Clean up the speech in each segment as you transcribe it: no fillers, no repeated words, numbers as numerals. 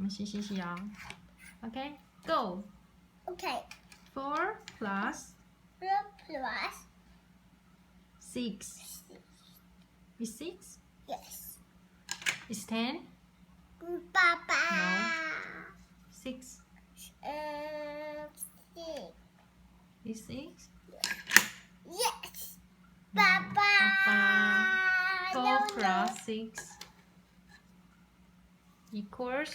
我们洗哦。OK, go. Okay. 4 plus 6. Is 6? Yes. Is 10? Papa. No. 6. 6. Is 6? Yes. Papa. 4 plus 6 equals?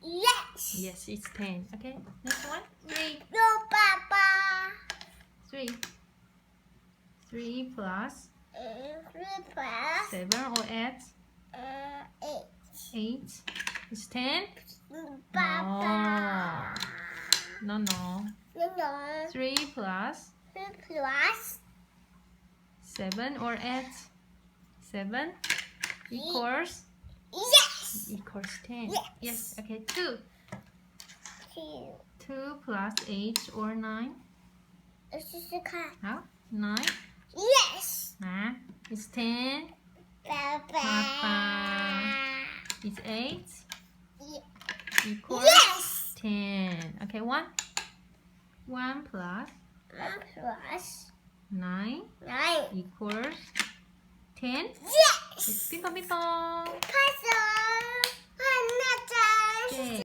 Yes. Yes, it's 10. Okay, next one. 3. No, Papa. 3. 3 plus 3 plus 7 or 8? 8. 8. Is 10? Papa. No. No. 3 plus 3 plus 7 or 8? 7 equals? Yes. Equals 10. Yes. Okay, 2. 2 plus 8 or 9? 试试看。好 9. Yes. It's 10. Papa. It's 8. Equals Yes. 10. Okay, 1. 1 plus 1 plus 9 9 equals 10. Yes. 핑퐁핑퐁. 开始。